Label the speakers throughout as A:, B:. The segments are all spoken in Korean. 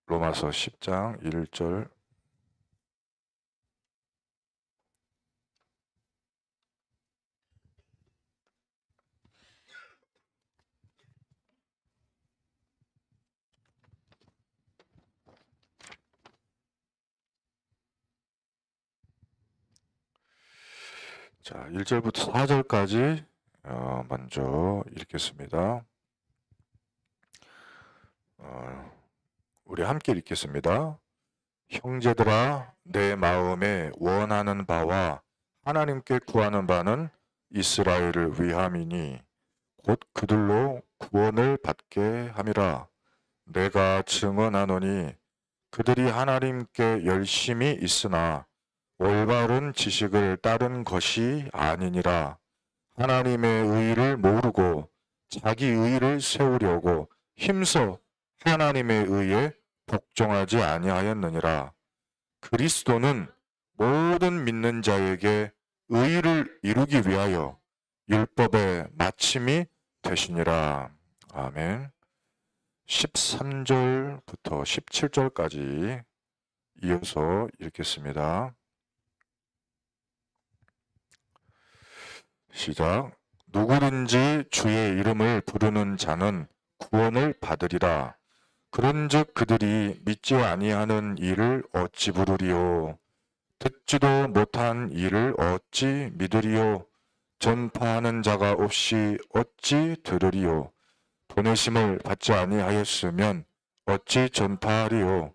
A: 로마서 10장 1절. 자, 1절부터 4절까지 먼저 읽겠습니다. 우리 함께 읽겠습니다. 형제들아, 내 마음에 원하는 바와 하나님께 구하는 바는 이스라엘을 위함이니 곧 그들로 구원을 받게 함이라. 내가 증언하노니 그들이 하나님께 열심히 있으나 올바른 지식을 따른 것이 아니니라. 하나님의 의를 모르고 자기 의를 세우려고 힘써 하나님의 의에 복종하지 아니하였느니라. 그리스도는 모든 믿는 자에게 의를 이루기 위하여 율법의 마침이 되시니라. 아멘. 13절부터 17절까지 이어서 읽겠습니다. 시작. 누구든지 주의 이름을 부르는 자는 구원을 받으리라. 그런즉 그들이 믿지 아니하는 일을 어찌 부르리요? 듣지도 못한 일을 어찌 믿으리요? 전파하는 자가 없이 어찌 들으리요? 보내심을 받지 아니하였으면 어찌 전파하리요?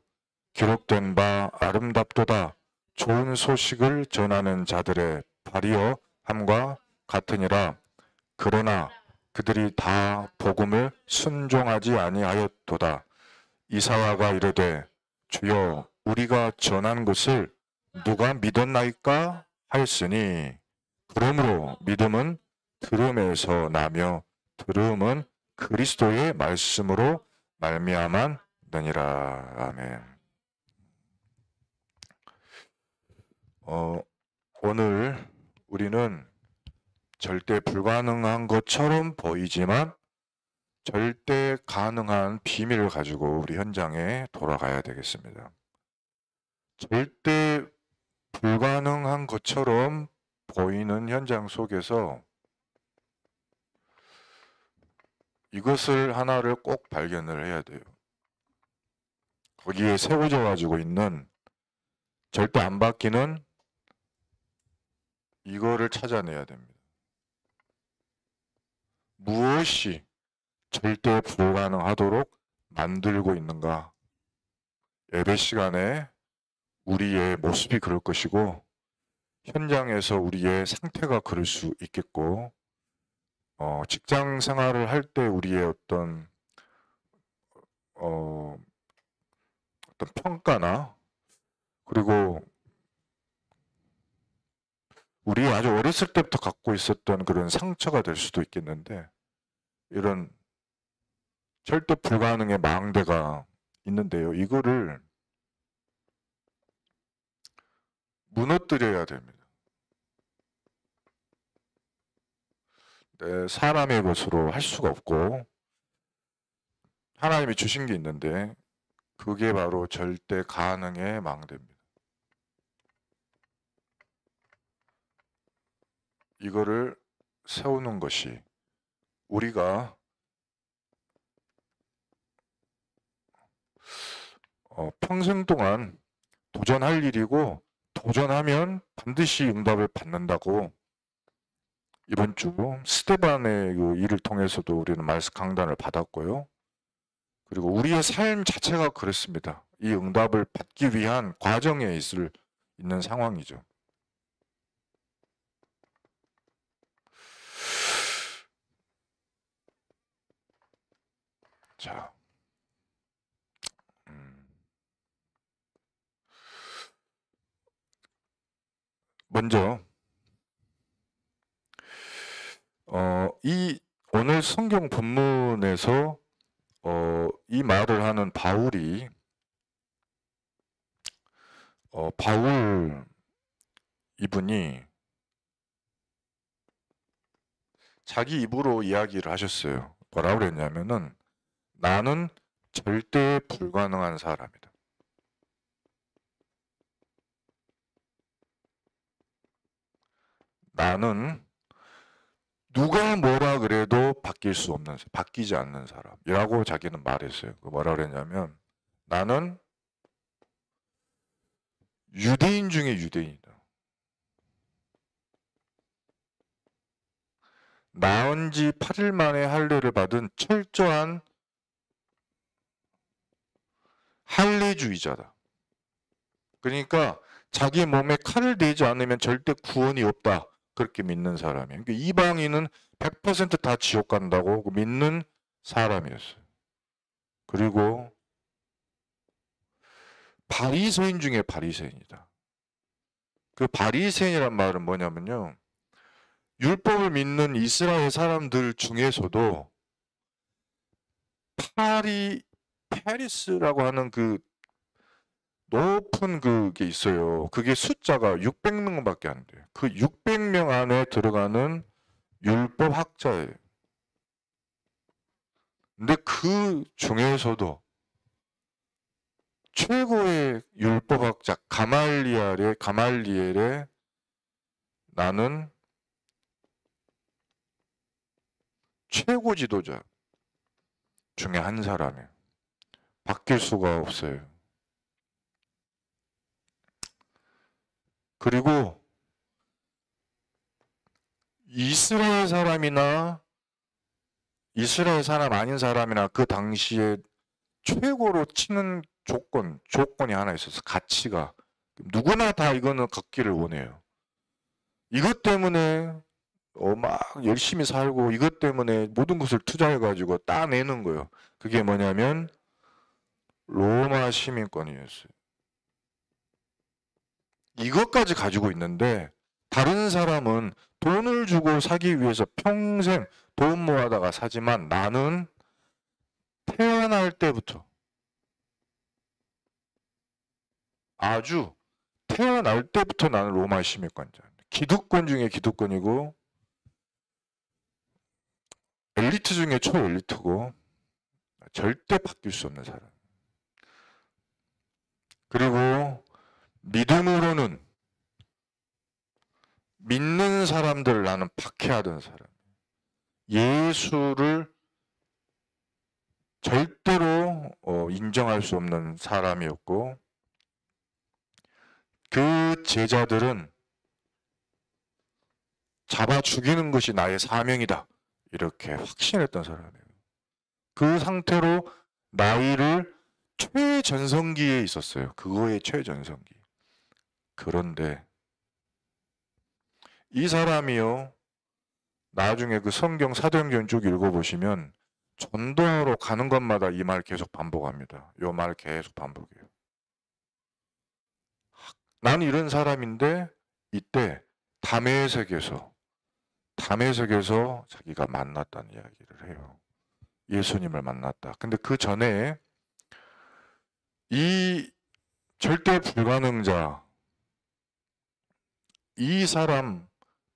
A: 기록된 바 아름답도다. 좋은 소식을 전하는 자들의 발이여 함과 같으니라. 그러나 그들이 다 복음을 순종하지 아니하였도다. 이사야가 이르되 주여 우리가 전한 것을 누가 믿었나이까 하였으니 그러므로 믿음은 들음에서 나며 들음은 그리스도의 말씀으로 말미암았느니라. 아멘. 오늘 우리는 절대 불가능한 것처럼 보이지만 절대 가능한 비밀을 가지고 우리 현장에 돌아가야 되겠습니다. 절대 불가능한 것처럼 보이는 현장 속에서 이것을 하나를 꼭 발견을 해야 돼요. 거기에 세워져 가지고 있는 절대 안 바뀌는 이거를 찾아내야 됩니다. 무엇이 절대 불가능하도록 만들고 있는가? 예배 시간에 우리의 모습이 그럴 것이고 현장에서 우리의 상태가 그럴 수 있겠고 직장 생활을 할 때 우리의 어떤 평가나 그리고 우리 아주 어렸을 때부터 갖고 있었던 그런 상처가 될 수도 있겠는데 이런 절대 불가능의 망대가 있는데요. 이거를 무너뜨려야 됩니다. 사람의 것으로 할 수가 없고 하나님이 주신 게 있는데 그게 바로 절대 가능의 망대입니다. 이거를 세우는 것이 우리가 평생 동안 도전할 일이고 도전하면 반드시 응답을 받는다고 이번 주 스테반의 그 일을 통해서도 우리는 말씀 강단을 받았고요. 그리고 우리의 삶 자체가 그렇습니다. 이 응답을 받기 위한 과정에 있는 상황이죠. 자, 먼저 이 오늘 성경 본문에서 이 말을 하는 바울이 바울 이분이 자기 입으로 이야기를 하셨어요. 뭐라고 그랬냐면은 나는 절대 불가능한 사람이다. 나는 누가 뭐라 그래도 바뀔 수 없는, 바뀌지 않는 사람이라고 자기는 말했어요. 뭐라 그랬냐면, 나는 유대인 중에 유대인이다. 낳은 지 8일 만에 할례를 받은 철저한 할례주의자다. 그러니까 자기 몸에 칼을 대지 않으면 절대 구원이 없다. 그렇게 믿는 사람이에요. 그러니까 이방인은 100% 다 지옥 간다고 믿는 사람이었어요. 그리고 바리새인 중에 바리새인이다. 그 바리새인이란 말은 뭐냐면요. 율법을 믿는 이스라엘 사람들 중에서도 페리스라고 하는 그 높은 그게 있어요. 그게 숫자가 600명밖에 안 돼요. 그 600명 안에 들어가는 율법학자예요. 근데 그 중에서도 최고의 율법학자 가말리엘의 나는 최고 지도자 중에 한 사람이에요. 바뀔 수가 없어요. 그리고 이스라엘 사람이나 이스라엘 사람 아닌 사람이나 그 당시에 최고로 치는 조건이 하나 있어서 가치가 누구나 다 이거는 갖기를 원해요. 이것 때문에 막 열심히 살고 이것 때문에 모든 것을 투자해가지고 따내는 거예요. 그게 뭐냐면 로마 시민권이었어요. 이것까지 가지고 있는데 다른 사람은 돈을 주고 사기 위해서 평생 돈 모아다가 사지만 나는 태어날 때부터 나는 로마 시민권자. 기득권 중에 기득권이고 엘리트 중에 초엘리트고 절대 바뀔 수 없는 사람. 그리고 믿음으로는 믿는 사람들을 나는 박해하던 사람. 예수를 절대로 인정할 수 없는 사람이었고 그 제자들은 잡아 죽이는 것이 나의 사명이다. 이렇게 확신했던 사람이에요. 그 상태로 나이를 최전성기에 있었어요. 그거의 최전성기. 그런데 이 사람이요. 나중에 그 성경 사도행전 쭉 읽어보시면 전도하러 가는 것마다 이 말 계속 반복합니다. 이 말 계속 반복해요. 나는 이런 사람인데 이때 다메섹에서 자기가 만났다는 이야기를 해요. 예수님을 만났다. 근데 그 전에 이 절대 불가능자 이 사람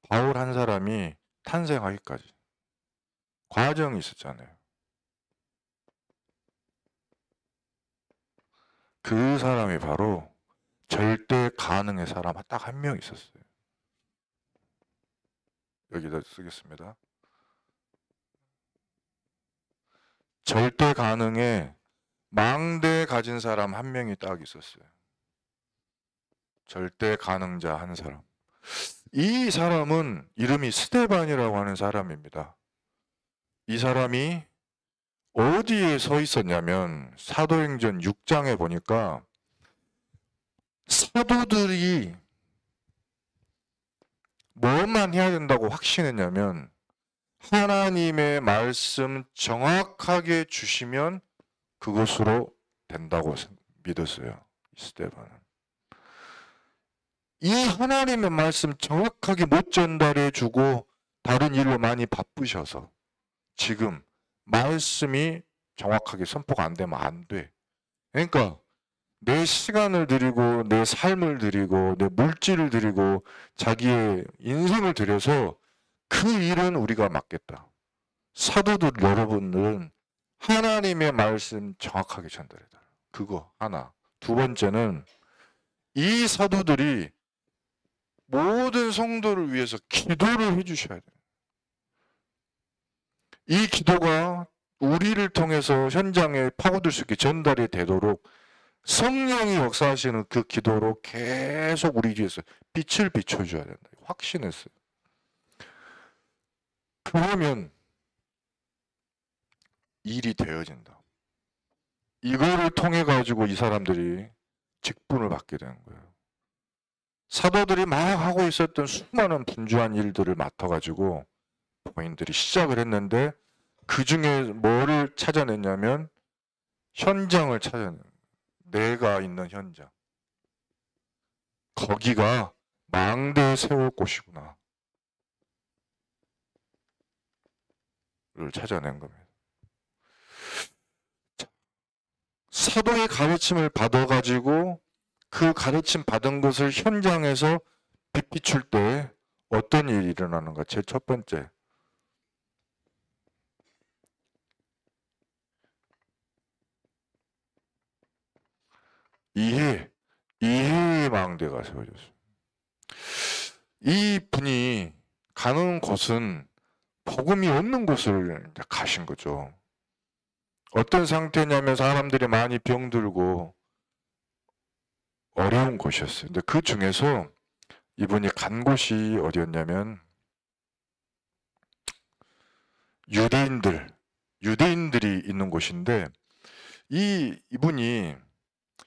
A: 바울 한 사람이 탄생하기까지 과정이 있었잖아요. 그 사람이 바로 절대 가능의 사람 딱 한 명 있었어요. 여기다 쓰겠습니다. 절대 가능에 망대 가진 사람 한 명이 딱 있었어요. 절대 가능자 한 사람. 이 사람은 이름이 스데반이라고 하는 사람입니다. 이 사람이 어디에 서 있었냐면 사도행전 6장에 보니까 사도들이 뭐만 해야 된다고 확신했냐면 하나님의 말씀 정확하게 주시면 그것으로 된다고 믿었어요. 스데반은. 이 하나님의 말씀 정확하게 못 전달해 주고 다른 일로 많이 바쁘셔서 지금 말씀이 정확하게 선포가 안 되면 안 돼. 그러니까 내 시간을 드리고 내 삶을 드리고 내 물질을 드리고 자기의 인생을 들여서 그 일은 우리가 맡겠다. 사도들 여러분들은 하나님의 말씀 정확하게 전달해달라. 그거 하나. 두 번째는 이 사도들이 모든 성도를 위해서 기도를 해주셔야 돼요. 이 기도가 우리를 통해서 현장에 파고들 수 있게 전달이 되도록 성령이 역사하시는 그 기도로 계속 우리 뒤에서 빛을 비춰줘야 된다. 확신했어요. 그러면 일이 되어진다. 이거를 통해 가지고 이 사람들이 직분을 받게 되는 거예요. 사도들이 막 하고 있었던 수많은 분주한 일들을 맡아가지고 본인들이 시작을 했는데 그 중에 뭐를 찾아냈냐면 현장을 찾아낸 내가 있는 현장. 거기가 망대 세울 곳이구나. 를 찾아낸 겁니다. 사도의 가르침을 받아가지고 그 가르침 받은 것을 현장에서 비출 때 어떤 일이 일어나는가? 제 첫 번째. 이해의 망대가 세워졌어요. 이 분이 가는 곳은 복음이 없는 곳을 가신 거죠. 어떤 상태냐면 사람들이 많이 병들고 어려운 곳이었어요. 근데 그 중에서 이분이 간 곳이 어디였냐면 유대인들이 있는 곳인데 이분이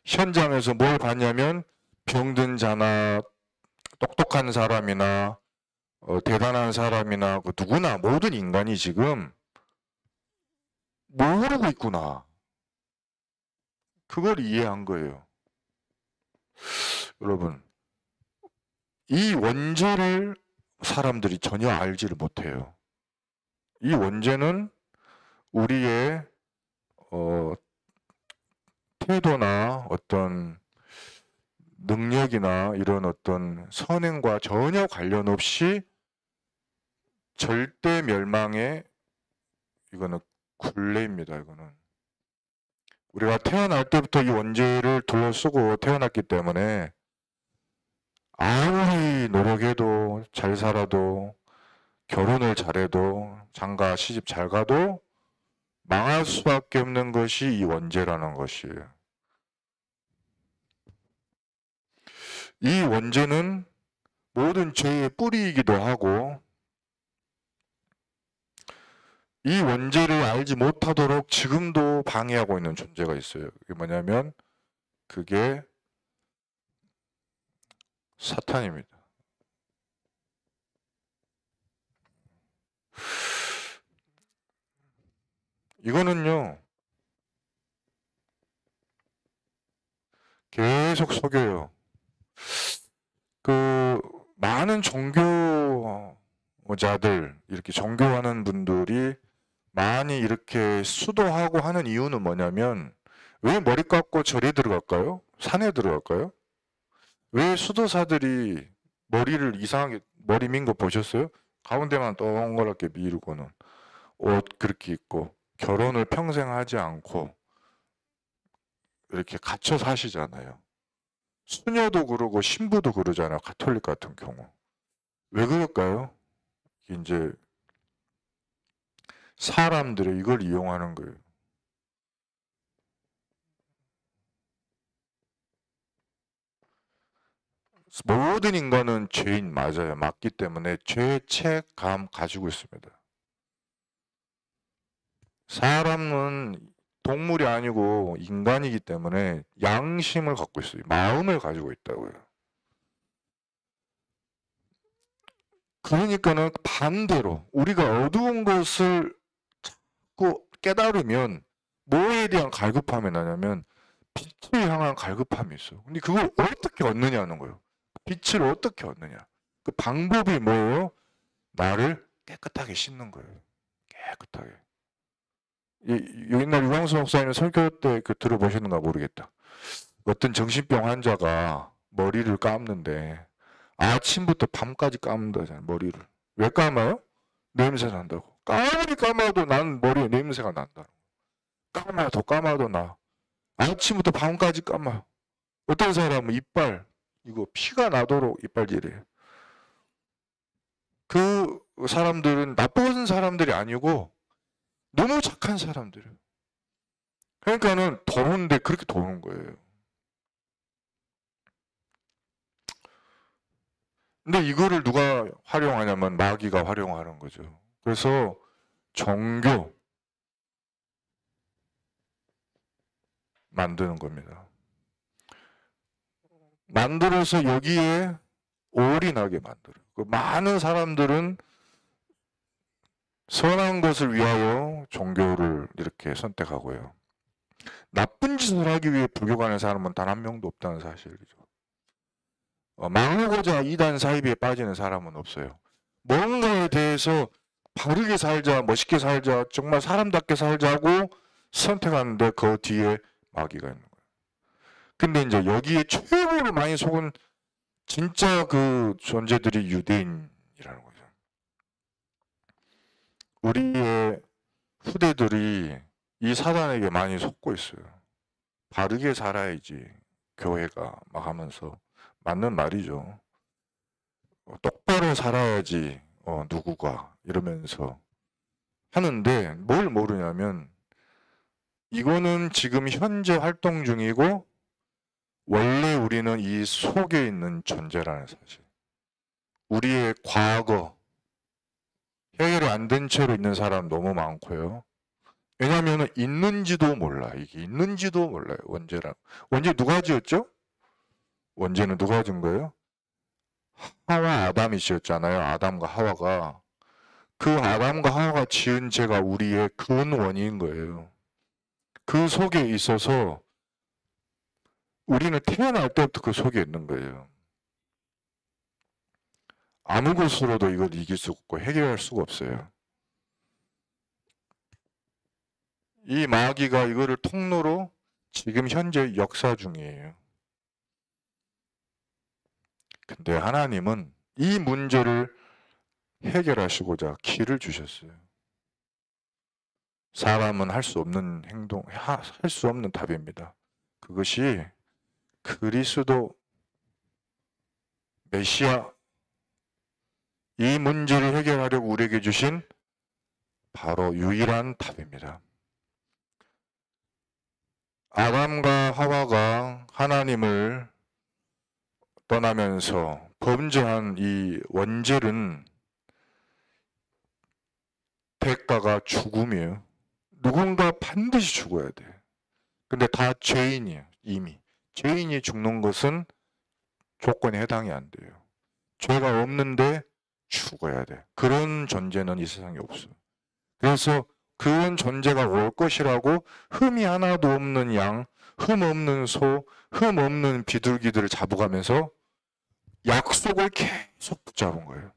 A: 현장에서 뭘 봤냐면 병든 자나 똑똑한 사람이나 대단한 사람이나 누구나 모든 인간이 지금 모르고 있구나. 그걸 이해한 거예요. 여러분, 이 원죄를 사람들이 전혀 알지를 못해요. 이 원죄는 우리의 태도나 어떤 능력이나 이런 어떤 선행과 전혀 관련 없이 절대 멸망의 이거는 굴레입니다. 이거는 우리가 태어날 때부터 이 원죄를 둘러쓰고 태어났기 때문에 아무리 노력해도 잘 살아도 결혼을 잘해도 장가 시집 잘 가도 망할 수밖에 없는 것이 이 원죄라는 것이에요. 이 원죄는 모든 죄의 뿌리이기도 하고 이 원죄를 알지 못하도록 지금도 방해하고 있는 존재가 있어요. 그게 뭐냐면 그게 사탄입니다. 이거는요 계속 속여요. 그 많은 종교자들 이렇게 종교하는 분들이 많이 이렇게 수도하고 하는 이유는 뭐냐면 왜 머리 깎고 절에 들어갈까요? 산에 들어갈까요? 왜 수도사들이 머리를 이상하게 머리 민 거 보셨어요? 가운데만 동그랗게 미루고는 옷 그렇게 입고 결혼을 평생 하지 않고 이렇게 갇혀 사시잖아요. 수녀도 그러고 신부도 그러잖아요. 가톨릭 같은 경우. 왜 그럴까요? 이제 사람들이 이걸 이용하는 거예요. 모든 인간은 죄인 맞아요. 맞기 때문에 죄책감 가지고 있습니다. 사람은 동물이 아니고 인간이기 때문에 양심을 갖고 있어요. 마음을 가지고 있다고요. 그러니까는 반대로 우리가 어두운 것을 자꾸 깨달으면 뭐에 대한 갈급함이 나냐면 빛을 향한 갈급함이 있어요. 근데 그걸 어떻게 얻느냐는 거예요. 빛을 어떻게 얻느냐. 그 방법이 뭐예요? 나를 깨끗하게 씻는 거예요. 깨끗하게. 옛날 유광수 목사님 설교 때 들어보셨는가 모르겠다. 어떤 정신병 환자가 머리를 감는데 아침부터 밤까지 감는다잖아요. 머리를. 왜 감아요? 냄새 난다고. 아무리 감아도 난 머리에 냄새가 난다. 더 까마도 나. 아침부터 밤까지 감아요. 어떤 사람은 이빨, 이거 피가 나도록 이빨질이에요. 그 사람들은 나쁜 사람들이 아니고 너무 착한 사람들이에요. 그러니까는 더운데 그렇게 더운 거예요. 근데 이거를 누가 활용하냐면 마귀가 활용하는 거죠. 그래서 정교 만드는 겁니다. 만들어서 여기에 올인하게 만들어요. 그 많은 사람들은 선한 것을 위하여 종교를 이렇게 선택하고요. 나쁜 짓을 하기 위해 불교 가는 사람은 단 한 명도 없다는 사실이죠. 망하고자 이단 사이비에 빠지는 사람은 없어요. 뭔가에 대해서 바르게 살자, 멋있게 살자, 정말 사람답게 살자고 선택하는데 그 뒤에 마귀가 있는 거예요. 근데 이제 여기에 최고로 많이 속은 진짜 그 존재들이 유대인이라는 거죠. 우리의 후대들이 이 사단에게 많이 속고 있어요. 바르게 살아야지 교회가 막 하면서 맞는 말이죠. 똑바로 살아야지 누구가 이러면서 하는데 뭘 모르냐면 이거는 지금 현재 활동 중이고 원래 우리는 이 속에 있는 존재라는 사실. 우리의 과거 해결이 안 된 채로 있는 사람 너무 많고요. 왜냐하면 있는지도 몰라. 이게 있는지도 몰라요. 원죄랑. 원죄 누가 지었죠? 원죄는 누가 지은 거예요? 하와 아담이 지었잖아요. 아담과 하와가. 그 아담과 하와가 지은 죄가 우리의 근원인 거예요. 그 속에 있어서 우리는 태어날 때부터 그 속에 있는 거예요. 아무 것으로도 이걸 이길 수 없고 해결할 수가 없어요. 이 마귀가 이거를 통로로 지금 현재 역사 중이에요. 근데 하나님은 이 문제를 해결하시고자 길을 주셨어요. 사람은 할 수 없는 행동, 할 수 없는 답입니다. 그것이 그리스도 메시아, 이 문제를 해결하려고 우리에게 주신 바로 유일한 답입니다. 아담과 하와가 하나님을 떠나면서 범죄한 이 원죄는 대가가 죽음이에요. 누군가 반드시 죽어야 돼. 근데 다 죄인이에요. 이미. 죄인이 죽는 것은 조건에 해당이 안 돼요. 죄가 없는데 죽어야 돼. 그런 존재는 이 세상에 없어요. 그래서 그런 존재가 올 것이라고 흠이 하나도 없는 양, 흠 없는 소, 흠 없는 비둘기들을 잡아가면서 약속을 계속 붙잡은 거예요.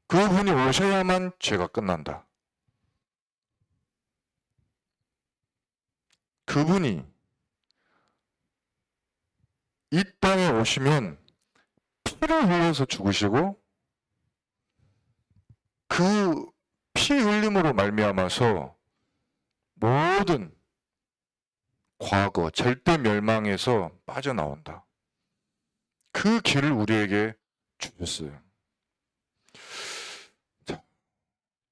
A: 그분이 오셔야만 죄가 끝난다. 그분이 이 땅에 오시면 피를 흘려서 죽으시고 그 피 흘림으로 말미암아서 모든 과거 절대 멸망에서 빠져나온다. 그 길을 우리에게 주셨어요. 자,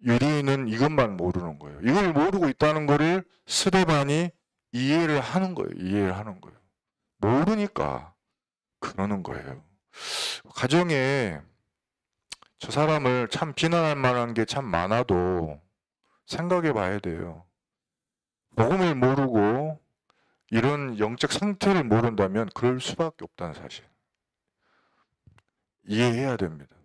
A: 유리인은 이것만 모르는 거예요. 이걸 모르고 있다는 거를 스데반이 이해를 하는 거예요. 이해를 하는 거예요. 모르니까 그러는 거예요. 가정에 저 사람을 참 비난할 만한 게 참 많아도 생각해 봐야 돼요. 복음을 모르고 이런 영적 상태를 모른다면 그럴 수밖에 없다는 사실. 이해해야 됩니다.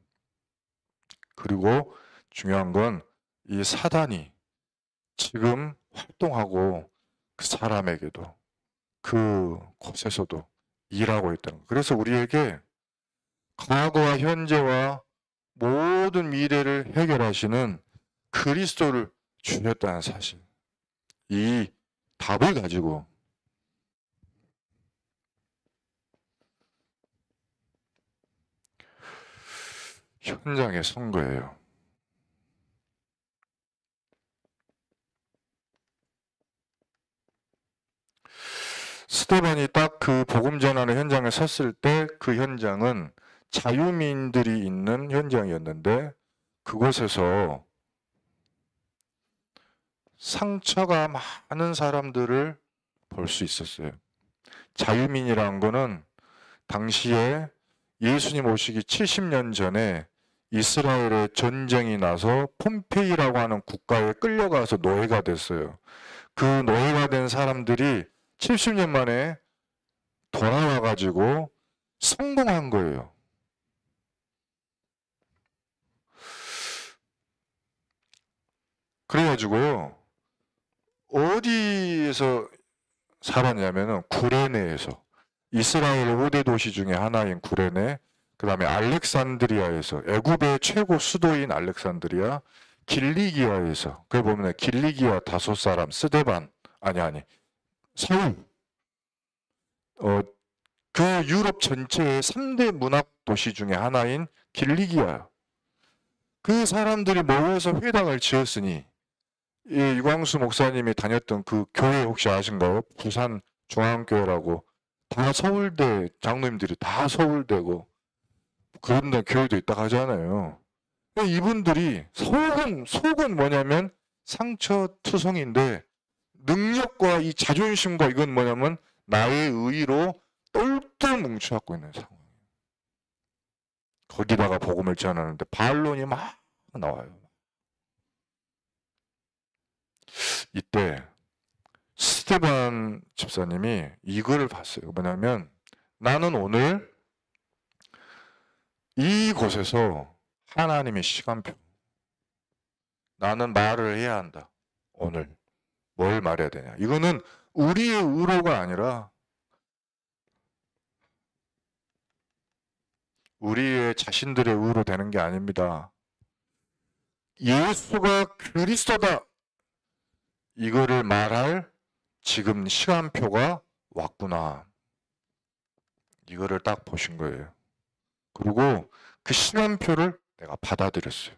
A: 그리고 중요한 건 이 사단이 지금 활동하고 그 사람에게도 그 곳에서도 일하고 있다는 거. 그래서 우리에게 과거와 현재와 모든 미래를 해결하시는 그리스도를 주셨다는 사실. 이 답을 가지고 현장에 선 거예요. 스데반이 딱 그 복음 전하는 현장에 섰을 때 그 현장은 자유민들이 있는 현장이었는데 그곳에서 상처가 많은 사람들을 볼 수 있었어요. 자유민이라는 거는 당시에 예수님 오시기 70년 전에 이스라엘에 전쟁이 나서 폼페이라고 하는 국가에 끌려가서 노예가 됐어요. 그 노예가 된 사람들이 70년 만에 돌아와가지고 성공한 거예요. 그래가지고요, 어디에서 살았냐면은 구레네에서, 이스라엘 5대 도시 중에 하나인 구레네, 그 다음에 알렉산드리아에서, 애굽의 최고 수도인 알렉산드리아, 길리기아에서, 그 보면 길리기아 다섯 사람, 스데반, 아니, 사울, 그 유럽 전체의 3대 문학 도시 중에 하나인 길리기아. 그 사람들이 모여서 회당을 지었으니, 이 유광수 목사님이 다녔던 그 교회 혹시 아신가요? 부산 중앙교회라고. 다 서울대 장로님들이 다 서울대고 그런 데 교회도 있다 하잖아요. 이분들이 속은 뭐냐면 상처투성인데 능력과 이 자존심과 이건 뭐냐면 나의 의의로 똘똘 뭉쳐갖고 있는 상황이에요. 거기다가 복음을 전하는데 반론이 막 나와요. 이때 스데반 집사님이 이거를 봤어요. 뭐냐면 나는 오늘 이곳에서 하나님의 시간표, 나는 말을 해야 한다. 오늘 뭘 말해야 되냐. 이거는 우리의 의로가 아니라 우리의 자신들의 의로 되는 게 아닙니다. 예수가 그리스도다. 이거를 말할 지금 시간표가 왔구나. 이거를 딱 보신 거예요. 그리고 그 시간표를 내가 받아들였어요.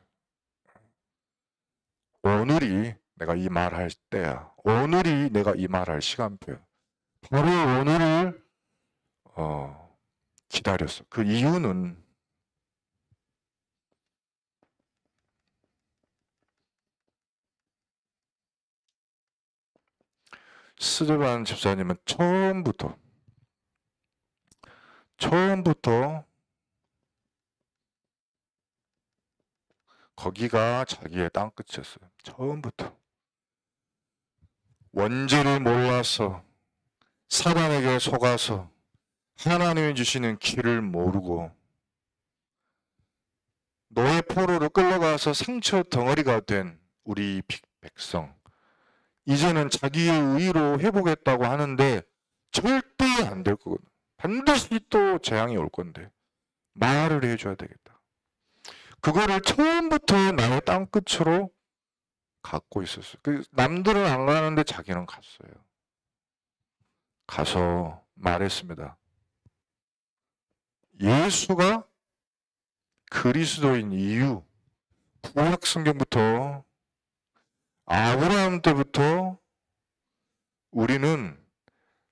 A: 오늘이 내가 이 말할 때야. 오늘이 내가 이 말할 시간표야. 바로 오늘을 기다렸어. 그 이유는 스데반 집사님은 처음부터 거기가 자기의 땅끝이었어요. 처음부터. 원죄를 몰라서 사단에게 속아서 하나님이 주시는 길을 모르고 노예 포로로 끌려가서 상처 덩어리가 된 우리 백성. 이제는 자기의 의로 해보겠다고 하는데 절대 안 될 거거든. 반드시 또 재앙이 올 건데 말을 해줘야 되겠다. 그거를 처음부터 나의 땅끝으로 갖고 있었어요. 남들은 안 가는데 자기는 갔어요. 가서 말했습니다. 예수가 그리스도인 이유, 구약 성경부터 아브라함 때부터 우리는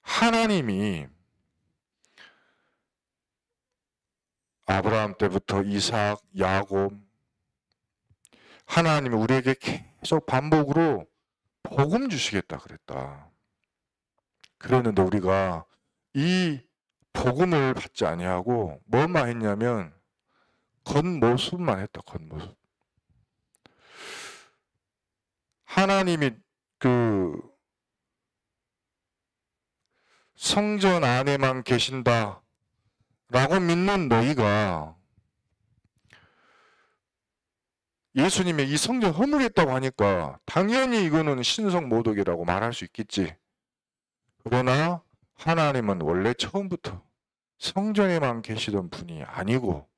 A: 하나님이 아브라함 때부터 이삭, 야곱, 하나님이 우리에게 계속 반복으로 복음 주시겠다 그랬다. 그랬는데 우리가 이 복음을 받지 아니하고 뭐만 했냐면 겉모습만 했다. 겉모습. 하나님이 그 성전 안에만 계신다 라고 믿는 너희가 예수님이 이 성전 허물겠다고 하니까 당연히 이거는 신성모독이라고 말할 수 있겠지. 그러나 하나님은 원래 처음부터 성전에만 계시던 분이 아니고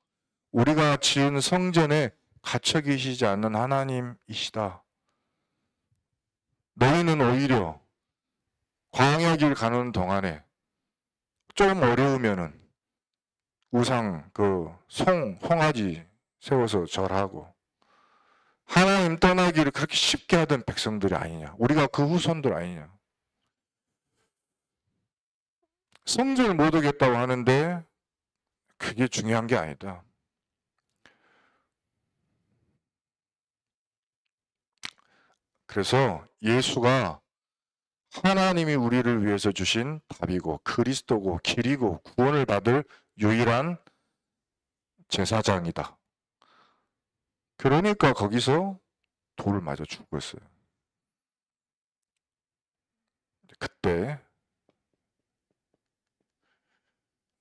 A: 우리가 지은 성전에 갇혀 계시지 않는 하나님이시다. 너희는 오히려 광야길 가는 동안에 좀 어려우면은 우상 송아지 세워서 절하고 하나님 떠나기를 그렇게 쉽게 하던 백성들이 아니냐. 우리가 그 후손들 아니냐. 성전을 못 오겠다고 하는데 그게 중요한 게 아니다. 그래서 예수가 하나님이 우리를 위해서 주신 답이고 그리스도고 길이고 구원을 받을 유일한 제사장이다. 그러니까 거기서 돌을 맞아 죽었어요. 그때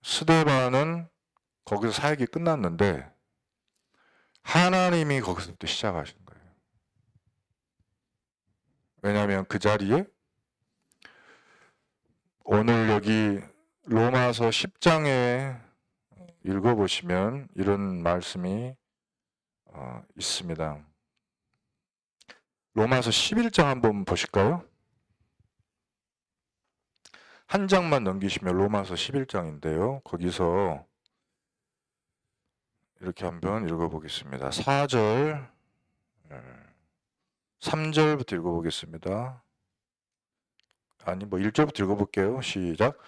A: 스데반은 거기서 사역이 끝났는데 하나님이 거기서부터 시작하신 거예요. 왜냐하면 그 자리에 오늘 여기 로마서 10장에 읽어보시면 이런 말씀이 있습니다. 로마서 11장 한번 보실까요? 한 장만 넘기시면 로마서 11장인데요. 거기서 이렇게 한번 읽어보겠습니다. 4절, 3절부터 읽어보겠습니다. 아니 1절부터 읽어볼게요. 시작.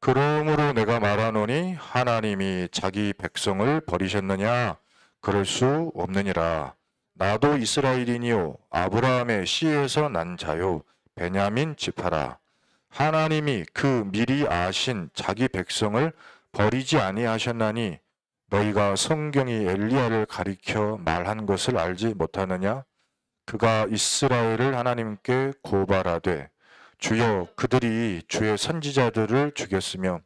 A: 그러므로 내가 말하노니 하나님이 자기 백성을 버리셨느냐? 그럴 수 없느니라. 나도 이스라엘이니요 아브라함의 씨에서 난 자요 베냐민 지파라. 하나님이 그 미리 아신 자기 백성을 버리지 아니하셨나니 너희가 성경이 엘리야를 가리켜 말한 것을 알지 못하느냐? 그가 이스라엘을 하나님께 고발하되 주여 그들이 주의 선지자들을 죽였으며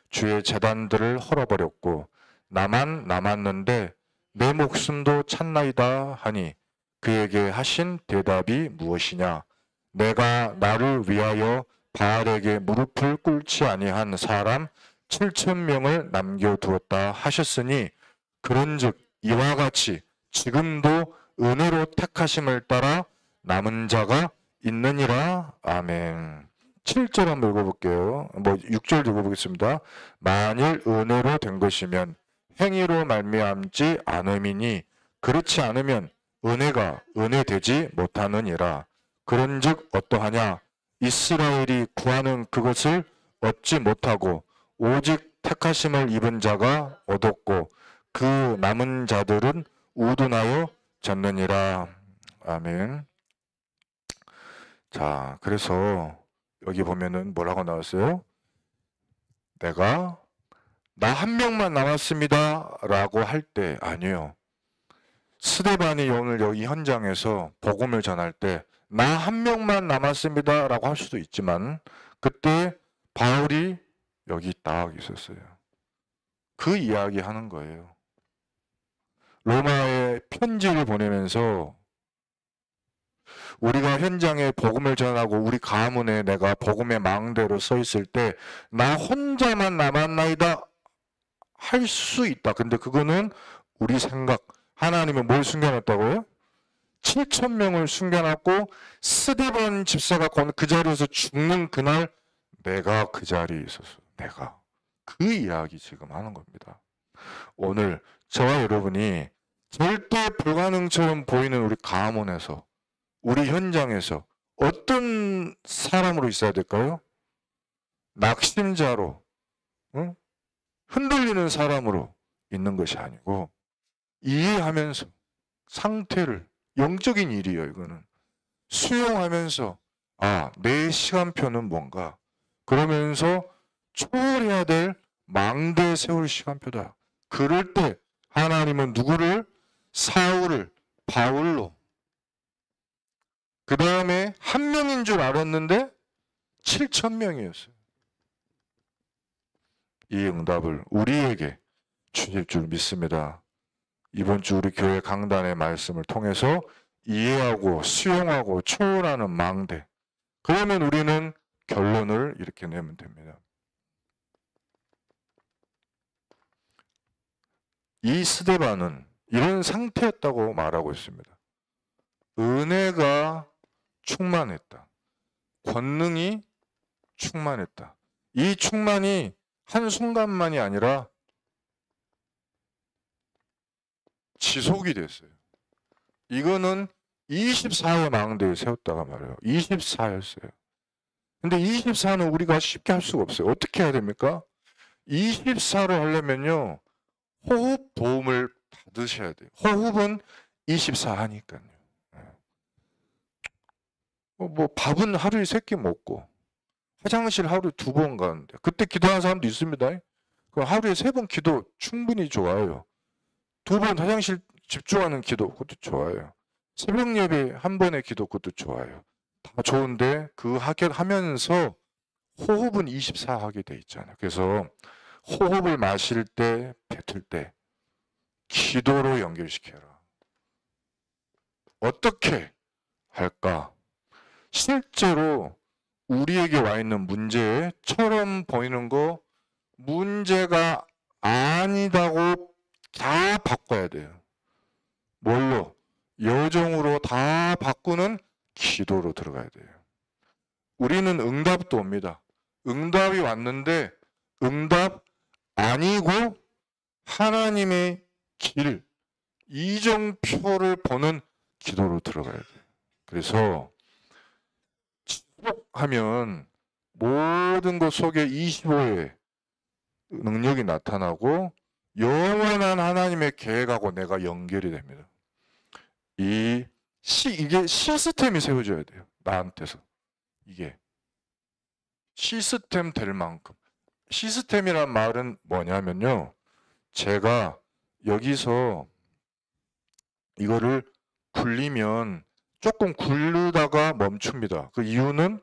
A: 주의 제단들을 헐어버렸고 나만 남았는데 내 목숨도 찾나이다 하니 그에게 하신 대답이 무엇이냐? 내가 나를 위하여 바알에게 무릎을 꿇지 아니한 사람 7,000명을 남겨두었다 하셨으니 그런즉 이와 같이 지금도 은혜로 택하심을 따라 남은 자가 있느니라. 아멘. 7절 한번 읽어볼게요. 6절 읽어보겠습니다. 만일 은혜로 된 것이면 행위로 말미암지 않음이니 그렇지 않으면 은혜가 은혜되지 못하느니라. 그런즉 어떠하냐? 이스라엘이 구하는 그것을 얻지 못하고 오직 택하심을 입은 자가 얻었고 그 남은 자들은 우둔하여 졌느니라. 아멘. 자, 그래서 여기 보면은 뭐라고 나왔어요? 내가 나 한 명만 남았습니다 라고 할 때 아니에요. 스데반이 오늘 여기 현장에서 복음을 전할 때 나 한 명만 남았습니다 라고 할 수도 있지만 그때 바울이 여기 딱 있었어요. 그 이야기 하는 거예요. 로마에 편지를 보내면서 우리가 현장에 복음을 전하고 우리 가문에 내가 복음의 망대로 서 있을 때 나 혼자만 남았나이다 할 수 있다. 근데 그거는 우리 생각. 하나님은 뭘 숨겨놨다고요? 7,000명을 숨겨놨고 스데반 집사가 그 자리에서 죽는 그날 내가 그 자리에 있었어. 내가. 그 이야기 지금 하는 겁니다. 오늘 저와 여러분이 절대 불가능처럼 보이는 우리 가문에서 우리 현장에서 어떤 사람으로 있어야 될까요? 낙심자로, 응? 흔들리는 사람으로 있는 것이 아니고 이해하면서 상태를, 영적인 일이에요. 이거는 수용하면서 내 시간표는 뭔가 그러면서 초월해야 될 망대 세울 시간표다. 그럴 때 하나님은 누구를? 사울을 바울로, 그 다음에 한 명인 줄 알았는데 7,000명이었어요. 이 응답을 우리에게 주실 줄 믿습니다. 이번 주 우리 교회 강단의 말씀을 통해서 이해하고 수용하고 초월하는 망대. 그러면 우리는 결론을 이렇게 내면 됩니다. 이 스데반은 이런 상태였다고 말하고 있습니다. 은혜가 충만했다. 권능이 충만했다. 이 충만이 한순간만이 아니라 지속이 됐어요. 이거는 24회 망대에 세웠다가 말이에요. 24였어요. 근데 24는 우리가 쉽게 할 수가 없어요. 어떻게 해야 됩니까? 24를 하려면요. 호흡 도움을 받으셔야 돼요. 호흡은 24 하니까요. 뭐 밥은 하루에 3끼 먹고 화장실 하루에 2번 가는데 그때 기도하는 사람도 있습니다. 그럼 하루에 3번 기도 충분히 좋아요. 2번 화장실 집중하는 기도 그것도 좋아요. 새벽 예배 1번의 기도 그것도 좋아요. 다 좋은데 그 하면서 호흡은 24 하게 돼 있잖아요. 그래서 호흡을 마실 때 뱉을 때 기도로 연결시켜라. 어떻게 할까? 실제로 우리에게 와 있는 문제처럼 보이는 거 문제가 아니다고 다 바꿔야 돼요. 뭘로? 여정으로 다 바꾸는 기도로 들어가야 돼요. 우리는 응답도 옵니다. 응답이 왔는데 응답 아니고 하나님의 길, 이정표를 보는 기도로 들어가야 돼요. 그래서 하면 모든 것 속에 25의 능력이 나타나고 영원한 하나님의 계획하고 내가 연결이 됩니다. 이게 시스템이 세워져야 돼요. 나한테서. 이게 시스템 될 만큼. 시스템이란 말은 뭐냐면요. 제가 여기서 이거를 굴리면 조금 굴르다가 멈춥니다. 그 이유는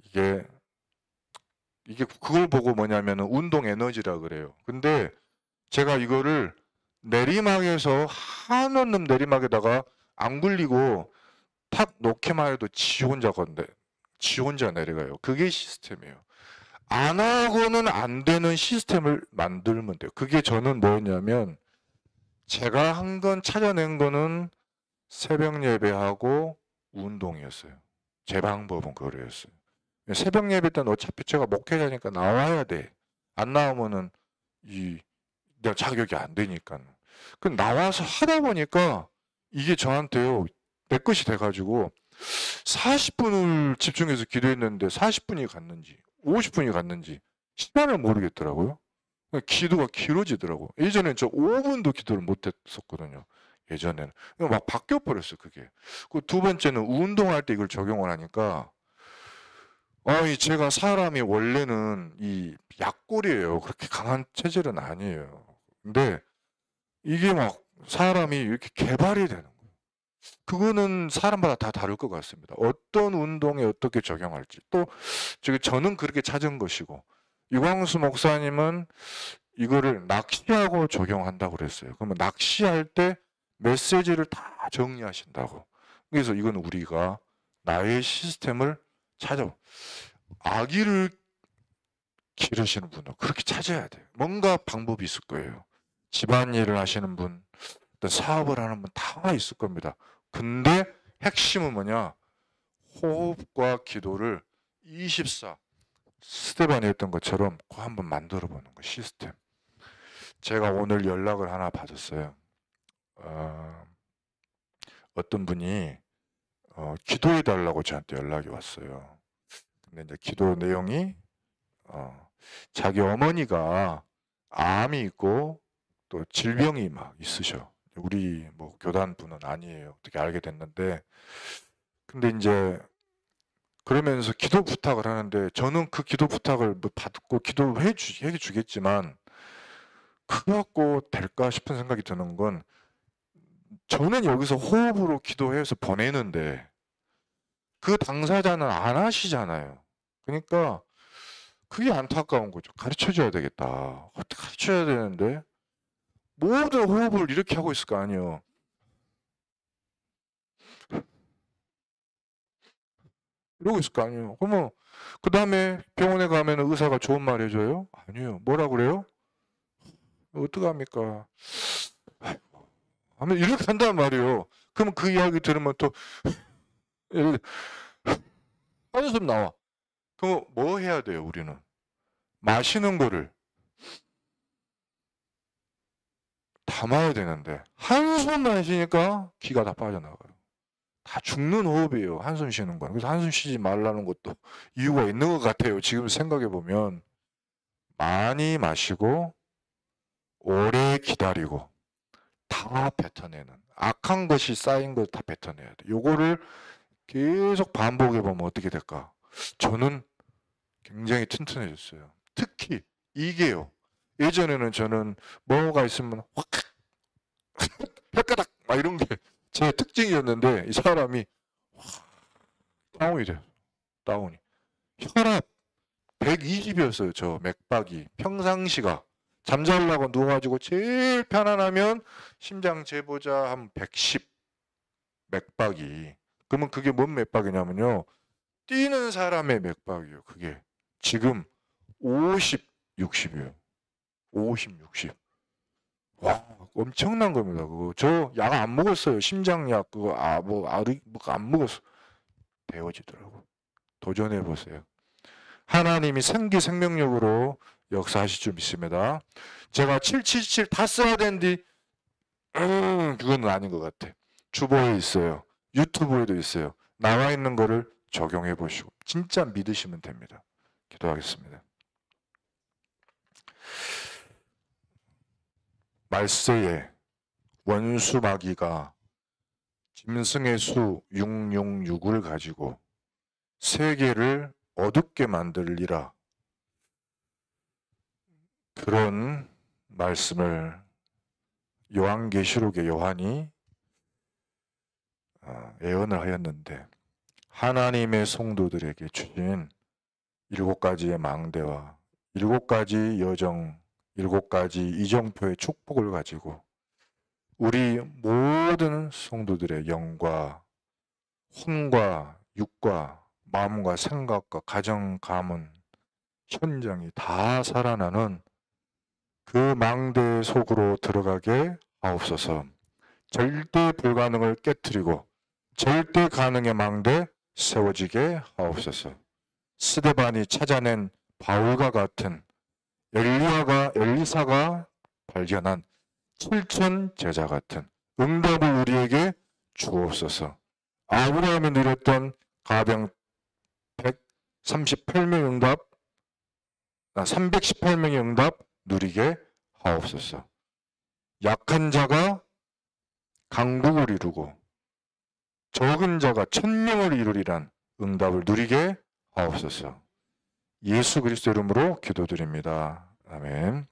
A: 이게 그걸 보고 뭐냐면은 운동 에너지라 그래요. 근데 제가 이거를 내리막에서 한없는 내리막에다가 안 굴리고 탁 놓기만 해도 지 혼자 건데 지 혼자 내려가요. 그게 시스템이에요. 안 하고는 안 되는 시스템을 만들면 돼요. 그게 저는 뭐였냐면 제가 한 건 찾아낸 거는 새벽 예배하고 운동이었어요. 제 방법은 그거였어요. 새벽 예배 때는 어차피 제가 목회자니까 나와야 돼. 안 나오면은 내가 자격이 안 되니까. 그 나와서 하다 보니까 이게 저한테요. 내 것이 돼가지고 40분을 집중해서 기도했는데 40분이 갔는지 50분이 갔는지 시간을 모르겠더라고요. 기도가 길어지더라고. 예전엔 저 5분도 기도를 못했었거든요. 예전에는 막 바뀌어 버렸어 그게. 그 두 번째는 운동할 때 이걸 적용을 하니까 제가 사람이 원래는 이 약골이에요. 그렇게 강한 체질은 아니에요. 근데 이게 막 사람이 이렇게 개발이 되는 거예요. 그거는 사람마다 다 다를 것 같습니다. 어떤 운동에 어떻게 적용할지. 또 저는 그렇게 찾은 것이고 유광수 목사님은 이거를 낚시하고 적용한다고 그랬어요. 그러면 낚시할 때 메시지를 다 정리하신다고. 그래서 이건 우리가 나의 시스템을 찾아. 아기를 기르시는 분은 그렇게 찾아야 돼요. 뭔가 방법이 있을 거예요. 집안일을 하시는 분, 어떤 사업을 하는 분 다 있을 겁니다. 근데 핵심은 뭐냐? 호흡과 기도를 24 스테반이 했던 것처럼 그 한번 만들어 보는 거 시스템. 제가 오늘 연락을 하나 받았어요. 어떤 분이 기도해 달라고 저한테 연락이 왔어요. 근데 이제 기도 내용이 자기 어머니가 암이 있고 또 질병이 막 있으셔. 우리 뭐 교단 분은 아니에요. 어떻게 알게 됐는데 근데 이제 그러면서 기도 부탁을 하는데 저는 그 기도 부탁을 뭐 받고 기도해 주겠지만 그거 갖고 될까 싶은 생각이 드는 건 저는 여기서 호흡으로 기도해서 보내는데 그 당사자는 안 하시잖아요. 그러니까 그게 안타까운 거죠. 가르쳐 줘야 되겠다. 어떻게 가르쳐야 되는데 모든 호흡을 이렇게 하고 있을 거 아니에요. 이러고 있을 거 아니에요. 그러면 그 다음에 병원에 가면 의사가 좋은 말 해줘요? 아니에요. 뭐라 그래요? 어떡합니까? 하면 이렇게 한단 말이에요. 그러면 그 이야기 들으면 또 한숨 나와. 그럼 뭐 해야 돼요, 우리는? 마시는 거를 담아야 되는데 한숨 마시니까 기가 다 빠져나가요. 다 죽는 호흡이에요. 한숨 쉬는 건. 그래서 한숨 쉬지 말라는 것도 이유가 있는 것 같아요. 지금 생각해 보면 많이 마시고 오래 기다리고 다 뱉어내는 악한 것이 쌓인 걸 다 뱉어내야 돼. 요거를 계속 반복해 보면 어떻게 될까? 저는 굉장히 튼튼해졌어요. 특히 이게요. 예전에는 저는 뭐가 있으면 확 혓가닥 막 이런 게 제 특징이었는데 이 사람이 다운이 돼요. 다운이. 혈압 120이었어요. 저 맥박이. 평상시가. 잠자려고 누워가지고 제일 편안하면 심장 재보자 한 110 맥박이. 그러면 그게 뭔 맥박이냐면요. 뛰는 사람의 맥박이에요. 그게. 지금 50, 60이에요. 50, 60. 와, 엄청난 겁니다. 그거. 저 약 안 먹었어요. 심장약 그거 안 먹었어. 배워지더라고. 도전해 보세요. 하나님이 생기 생명력으로 역사하실 줄 믿습니다. 제가 777 다 써야 되는데 그건 아닌 것 같아. 주보에 있어요. 유튜브에도 있어요. 나와 있는 거를 적용해 보시고 진짜 믿으시면 됩니다. 기도하겠습니다. 말세에 원수 마귀가 짐승의 수 666을 가지고 세계를 어둡게 만들리라. 그런 말씀을 요한계시록의 요한이 예언을 하였는데 하나님의 성도들에게 주신 7가지의 망대와 7가지 여정, 7가지 이정표의 축복을 가지고 우리 모든 성도들의 영과 혼과 육과 마음과 생각과 가정, 가문, 현장이 다 살아나는 그 망대 속으로 들어가게 하옵소서. 절대 불가능을 깨트리고 절대 가능의 망대 세워지게 하옵소서. 스데반이 찾아낸 바울과 같은 엘리사가 발견한 7천 제자 같은 응답을 우리에게 주옵소서. 아브라함이 누렸던 가병 138명의 응답, 318명의 응답 누리게 하옵소서. 약한 자가 강국을 이루고 적은 자가 1000명을 이루리란 응답을 누리게 하옵소서. 예수 그리스도 이름으로 기도드립니다. 아멘.